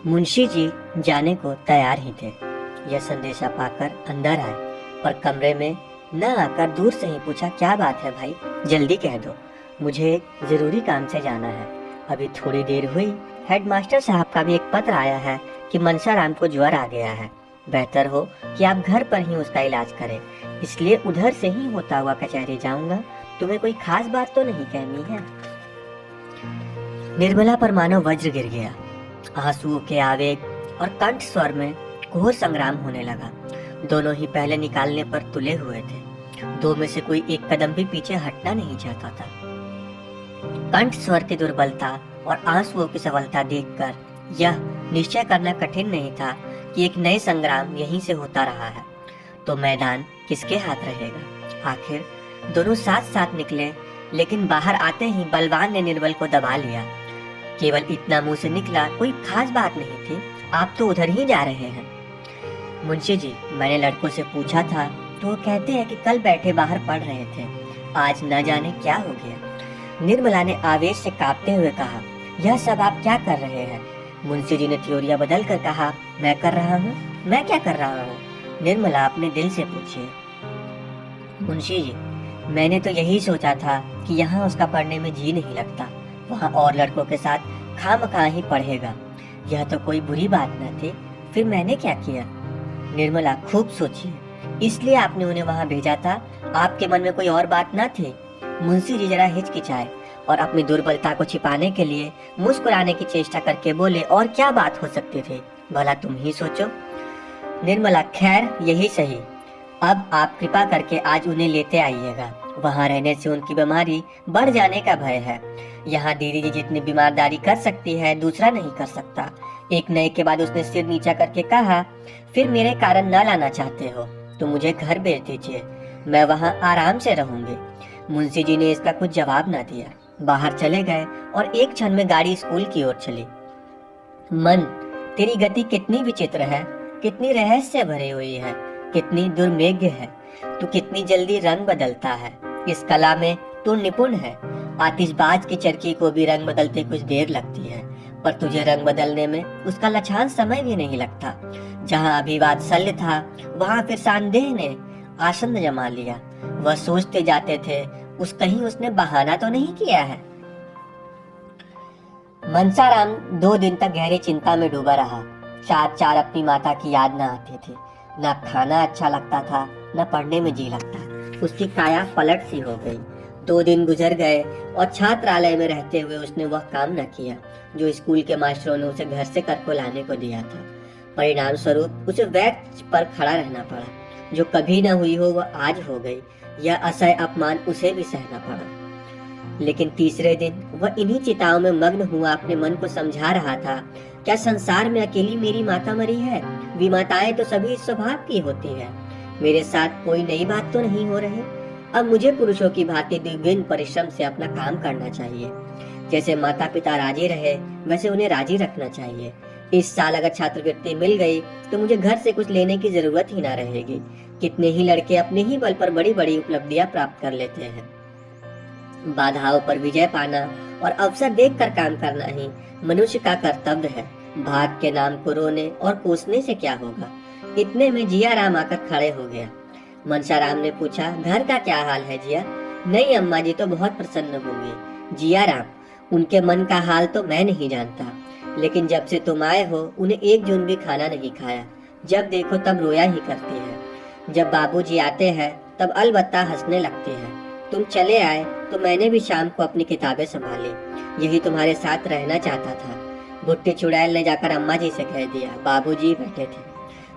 मुंशी जी जाने को तैयार ही थे। यह संदेशा पाकर अंदर आए और कमरे में न आकर दूर से ही पूछा, क्या बात है भाई, जल्दी कह दो, मुझे एक जरूरी काम से जाना है। अभी थोड़ी देर हुई, हेडमास्टर साहब का भी एक पत्र आया है कि मनसाराम को ज्वर आ गया है। बेहतर हो कि आप घर पर ही उसका इलाज करें, इसलिए उधर से ही होता हुआ कचहरी जाऊंगा। तुम्हें कोई खास बात तो नहीं कहनी है? निर्मला पर मानो वज्र गिर गया। आंसुओं के आवेग और कंठ स्वर में घोर संग्राम होने लगा। दोनों ही पहले निकालने पर तुले हुए थे। दो में से कोई एक कदम भी पीछे हटना नहीं चाहता था। कंठ स्वर की दुर्बलता और आंसुओं की सबलता देखकर यह निश्चय करना कठिन नहीं था कि एक नए संग्राम यहीं से होता रहा है, तो मैदान किसके हाथ रहेगा। आखिर दोनों साथ साथ निकले, लेकिन बाहर आते ही बलवान ने निर्बल को दबा लिया। केवल इतना मुंह से निकला, कोई खास बात नहीं थी, आप तो उधर ही जा रहे हैं। मुंशी जी, मैंने लड़कों से पूछा था तो वो कहते हैं कि कल बैठे बाहर पढ़ रहे थे, आज न जाने क्या हो गया। निर्मला ने आवेश से कांपते हुए कहा, यह सब आप क्या कर रहे हैं? मुंशी जी ने थियोरिया बदल कर कहा, मैं कर रहा हूँ? मैं क्या कर रहा हूँ? निर्मला अपने दिल से पूछिए। मुंशी जी, मैंने तो यही सोचा था कि यहाँ उसका पढ़ने में जी नहीं लगता, वहाँ और लड़कों के साथ खामखा ही पढ़ेगा। यह तो कोई बुरी बात न थी, फिर मैंने क्या किया? निर्मला, खूब सोचिए, इसलिए आपने उन्हें वहाँ भेजा था, आपके मन में कोई और बात न थी? मुंशी जी जरा हिचकिचाए और अपनी दुर्बलता को छिपाने के लिए मुस्कुराने की चेष्टा करके बोले, और क्या बात हो सकती थी, भला तुम ही सोचो। निर्मला, खैर यही सही, अब आप कृपा करके आज उन्हें लेते आइएगा। वहाँ रहने से उनकी बीमारी बढ़ जाने का भय है। यहाँ दीदी जी जितनी बीमारदारी कर सकती है, दूसरा नहीं कर सकता। एक नए के बाद उसने सिर नीचा करके कहा, फिर मेरे कारण न लाना चाहते हो तो मुझे घर भेज दीजिए, मैं वहाँ आराम से रहूंगी। मुंशी जी ने इसका कुछ जवाब न दिया, बाहर चले गए और एक क्षण में गाड़ी स्कूल की ओर चली। मन, तेरी गति कितनी विचित्र है, कितनी रहस्य भरी हुई है, कितनी दुर्मेघ्य है। तू कितनी जल्दी रंग बदलता है, इस कला में तू निपुण है। आतिशबाज की चरखी को भी रंग बदलते कुछ देर लगती है, पर तुझे रंग बदलने में उसका लछान समय भी नहीं लगता। जहाँ अभी वात्सल्य था, वहाँ फिर संदेह ने आसन जमा लिया। वह सोचते जाते थे, उस कहीं उसने बहाना तो नहीं किया है। मनसाराम 2 दिन तक गहरी चिंता में डूबा रहा। चार चार अपनी माता की याद न आती थी, न खाना अच्छा लगता था, न पढ़ने में जी लगता। उसकी काया पलट सी हो गई। 2 दिन गुजर गए और छात्रालय में रहते हुए उसने वह काम न किया जो स्कूल के मास्टरों ने उसे घर से कर को लाने को दिया था। परिणाम स्वरूप उसे बेंच पर खड़ा रहना पड़ा। जो कभी न हुई हो वह आज हो गई। यह असह्य अपमान उसे भी सहना पड़ा। लेकिन तीसरे दिन वह इन्हीं चिताओं में मग्न हुआ अपने मन को समझा रहा था, क्या संसार में अकेली मेरी माता मरी है? विमाताएं तो सभी इस स्वभाव की होती है। मेरे साथ कोई नई बात तो नहीं हो रही। अब मुझे पुरुषों की भांति द्विगुण परिश्रम से अपना काम करना चाहिए। जैसे माता पिता राजी रहे, वैसे उन्हें राजी रखना चाहिए। इस साल अगर छात्रवृत्ति मिल गई तो मुझे घर से कुछ लेने की जरूरत ही ना रहेगी। कितने ही लड़के अपने ही बल पर बड़ी बड़ी उपलब्धियां प्राप्त कर लेते हैं। बाधाओं पर विजय पाना और अवसर देखकर काम करना ही मनुष्य का कर्तव्य है। भाग के नाम को रोने और कोसने से क्या होगा? इतने में जिया राम आकर खड़े हो गया। मनसाराम ने पूछा, घर का क्या हाल है जिया? नहीं, अम्मा जी तो बहुत प्रसन्न होंगी। जिया राम, उनके मन का हाल तो मैं नहीं जानता, लेकिन जब से तुम आए हो उन्हें एक जून भी खाना नहीं खाया। जब देखो तब रोया ही करती है। जब बाबूजी आते हैं तब अलबत्ता हंसने लगती है। तुम चले आए तो मैंने भी शाम को अपनी किताबें संभाली। यही तुम्हारे साथ रहना चाहता था। भुट्टी चुड़ैल ने जाकर अम्मा जी से कह दिया। बाबूजी बैठे थे,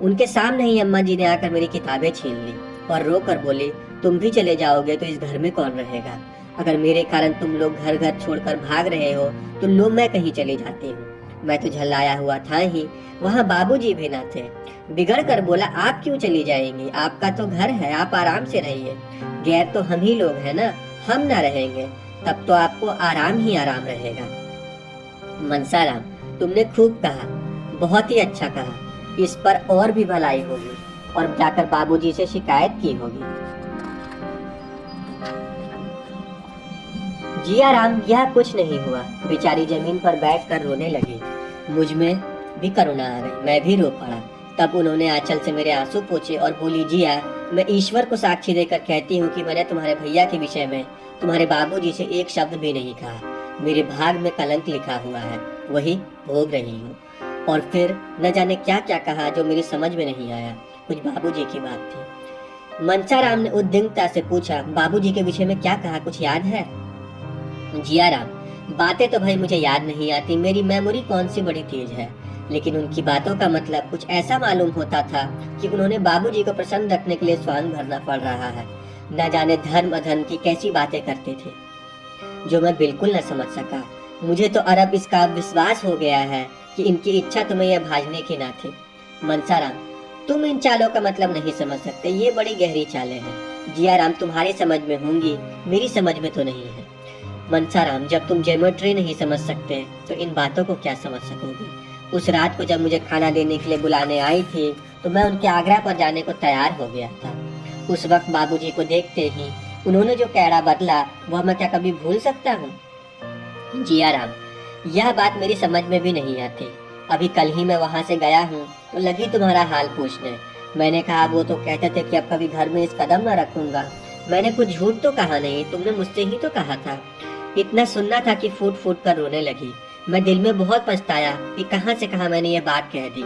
उनके सामने ही अम्मा जी ने आकर मेरी किताबें छीन ली और रो कर बोली, तुम भी चले जाओगे तो इस घर में कौन रहेगा? अगर मेरे कारण तुम लोग घर घर छोड़कर भाग रहे हो तो लो मैं कहीं चली जाती हूँ। मैं तो झल्लाया हुआ था ही, वहाँ बाबूजी भी न थे। बिगड़ कर बोला, आप क्यों चली जाएंगी? आपका तो घर है, आप आराम से रहिए। गैर तो हम ही लोग हैं ना, हम ना रहेंगे तब तो आपको आराम ही आराम रहेगा। मनसाराम, तुमने खूब कहा, बहुत ही अच्छा कहा। इस पर और भी भलाई होगी और जाकर बाबूजी से शिकायत की होगी। जिया राम, यह कुछ नहीं हुआ। बेचारी जमीन पर बैठकर रोने लगी। मुझ में भी करुणा आ गई, मैं भी रो पड़ा। तब उन्होंने आंचल से मेरे आंसू पोंछे और बोली, जिया, मैं ईश्वर को साक्षी देकर कहती हूँ कि मैंने तुम्हारे भैया के विषय में तुम्हारे बाबूजी से एक शब्द भी नहीं कहा। मेरे भाग में कलंक लिखा हुआ है, वही भोग रही हूँ। और फिर न जाने क्या क्या कहा जो मेरी समझ में नहीं आया। कुछ बाबूजी की बात थी। मनसाराम ने उद्विग्नता से पूछा, बाबूजी के विषय में क्या कहा, कुछ याद है? जिया राम, बातें तो भाई मुझे याद नहीं आती, मेरी मेमोरी कौन सी बड़ी तेज है। लेकिन उनकी बातों का मतलब कुछ ऐसा मालूम होता था कि उन्होंने बाबूजी को प्रसन्न रखने के लिए स्वांग भरना पड़ रहा है। न जाने धर्म अधर्म की कैसी बातें करते थे जो मैं बिल्कुल न समझ सका। मुझे तो अरब इसका विश्वास हो गया है कि इनकी इच्छा तुम्हें यह भाजने की ना थी। मनसाराम, तुम इन चालों का मतलब नहीं समझ सकते, ये बड़ी गहरी चालें हैं। जिया राम, तुम्हारी समझ में होंगी, मेरी समझ में तो नहीं है। मनसाराम, जब तुम ज्योमेट्री नहीं समझ सकते तो इन बातों को क्या समझ सकोगे? उस रात को जब मुझे खाना देने के लिए बुलाने आई थी तो मैं उनके आग्रह पर जाने को तैयार हो गया था। उस वक्त बाबूजी को देखते ही उन्होंने जो कैड़ा बदला वह मैं क्या कभी भूल सकता हूँ? जिया राम, यह बात मेरी समझ में भी नहीं आती। अभी कल ही मैं वहां से गया हूँ तो लगी तुम्हारा हाल पूछने। मैंने कहा, वो तो कहते थे कि अब कभी घर में इस कदम न रखूंगा। मैंने कुछ झूठ तो कहा नहीं, तुमने मुझसे ही तो कहा था। इतना सुनना था कि फूट फूट कर रोने लगी। मैं दिल में बहुत पछताया कि कहां से कहां मैंने ये बात कह दी।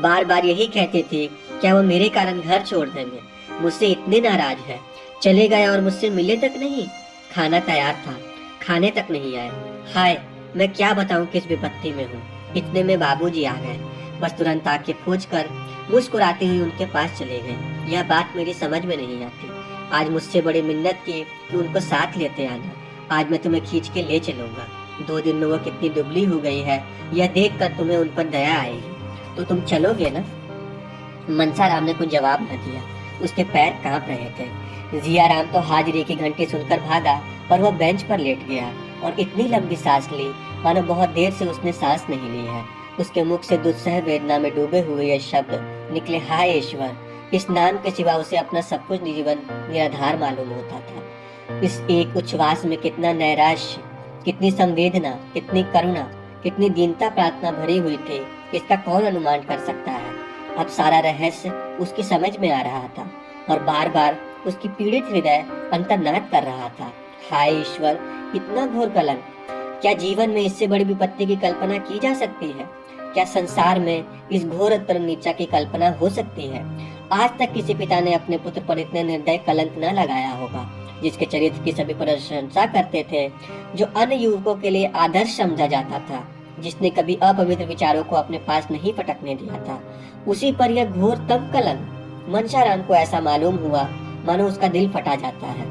बार बार यही कहते थे, क्या वो मेरे कारण घर छोड़ देंगे? मुझसे इतने नाराज है। चले गए और मुझसे मिले तक नहीं। खाना तैयार था, खाने तक नहीं आए। हाय, मैं क्या बताऊं किस विपत्ति में हूँ। इतने में बाबूजी आ गए। बस तुरंत आके खोज कर मुस्कुराते हुए उनके पास चले गए। यह बात मेरी समझ में नहीं आती। आज मुझसे बड़ी मिन्नत की कि उनको साथ लेते आना। आज मैं तुम्हें खींच के ले चलूंगा। 2 दिन में वो कितनी दुबली हो गई है, यह देख कर तुम्हें उन पर दया आएगी। तो तुम चलोगे ना? मनसाराम ने कुछ जवाब न दिया। उसके पैर कांप रहे थे। जिया राम तो हाजिरी की घंटी सुनकर भागा, पर वह बेंच पर लेट गया और इतनी लंबी सांस ली मानो बहुत देर से उसने सांस नहीं ली है। उसके मुख से दुस्सह वेदना में डूबे हुए ये शब्द निकले, हाय ईश्वर। इस नाम के सिवा उसे अपना सब कुछ जीवन निराधार मालूम होता था। इस एक उच्छ्वास में कितना नैराश्य, कितनी संवेदना, कितनी करुणा, कितनी दीनता प्रार्थना भरी हुई थी, इसका कौन अनुमान कर सकता है? अब सारा रहस्य उसकी समझ में आ रहा था और बार बार उसकी पीड़ित हृदय अंतर्नाद कर रहा था। हाय ईश्वर, इतना घोर कलंक! क्या जीवन में इससे बड़ी विपत्ति की कल्पना की जा सकती है? क्या संसार में इस घोर नीचा की कल्पना हो सकती है? आज तक किसी पिता ने अपने पुत्र पर इतने निर्दय कलंक न लगाया होगा, जिसके चरित्र की सभी प्रशंसा करते थे, जो अन्य युवकों के लिए आदर्श समझा जाता था, जिसने कभी अपवित्र विचारों को अपने पास नहीं पटकने दिया था, उसी पर यह घोर तब कलंक। मनसाराम को ऐसा मालूम हुआ मानो उसका दिल फटा जाता है।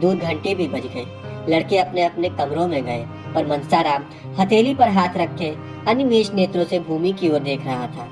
2 घंटे भी बज गए। लड़के अपने अपने कमरों में गए, पर मनसाराम हथेली पर हाथ रखे अनिमेष नेत्रों से भूमि की ओर देख रहा था,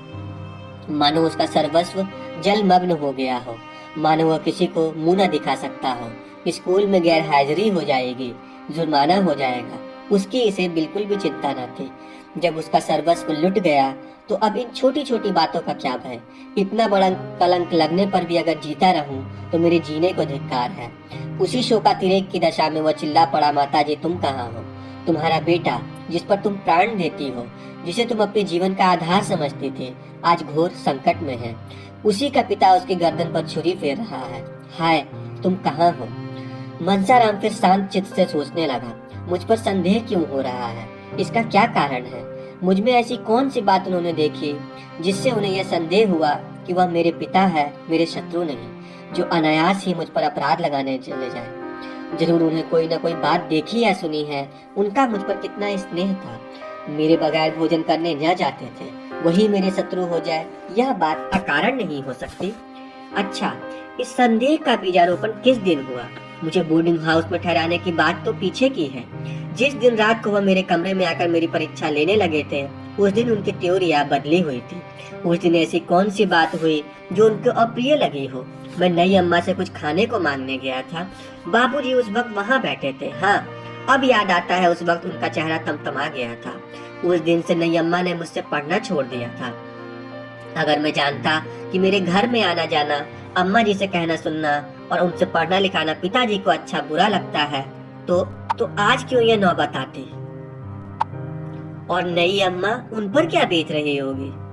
मानो उसका सर्वस्व जलमग्न हो गया हो, मानो वह किसी को मुंह न दिखा सकता हो। स्कूल में गैर हाजिरी हो जाएगी, जुर्माना हो जाएगा, उसकी इसे बिल्कुल भी चिंता न थी। जब उसका सर्वस्व लुट गया तो अब इन छोटी छोटी बातों का क्या भय? इतना बड़ा कलंक लगने पर भी अगर जीता रहूं तो मेरे जीने को धिक्कार है। उसी शोकातिरेक की दशा में वह चिल्ला पड़ा, माता जी तुम कहाँ हो? तुम्हारा बेटा, जिस पर तुम प्राण देती हो, जिसे तुम अपने जीवन का आधार समझती थी, आज घोर संकट में है। उसी का पिता उसकी गर्दन पर छुरी फेर रहा है। हाय, तुम कहाँ हो? मनसाराम फिर शांत चित्त से सोचने लगा, मुझ पर संदेह क्यों हो रहा है? इसका क्या कारण है? मुझ में ऐसी कौन सी बात उन्होंने देखी जिससे उन्हें यह संदेह हुआ कि वह मेरे पिता है, मेरे शत्रु नहीं, जो अनायास ही मुझ पर अपराध लगाने चले जाए। जरूर उन्हें कोई ना कोई बात देखी या सुनी है। उनका मुझ पर कितना स्नेह था। मेरे बगैर भोजन करने न जाते थे, वही मेरे शत्रु हो जाए, यह बात अकारण नहीं हो सकती। अच्छा, इस संदेह का बीजारोपण किस दिन हुआ? मुझे बोर्डिंग हाउस में ठहराने की बात तो पीछे की है। जिस दिन रात को वह मेरे कमरे में आकर मेरी परीक्षा लेने लगे थे, उस दिन उनकी त्योरियां बदली हुई थी। उस दिन ऐसी कौन सी बात हुई जो उनको अप्रिय लगी हो? मैं नई अम्मा से कुछ खाने को मांगने गया था। बाबूजी उस वक्त वहाँ बैठे थे। हाँ, अब याद आता है, उस वक्त उनका चेहरा तमतमा गया था। उस दिन से नई अम्मा ने मुझसे पढ़ना छोड़ दिया था। अगर मैं जानता कि मेरे घर में आना जाना, अम्मा जी से कहना सुनना और उनसे पढ़ना लिखाना पिताजी को अच्छा बुरा लगता है, तो आज क्यों यह नौबत आती? और नई अम्मा उन पर क्या बीत रही होगी।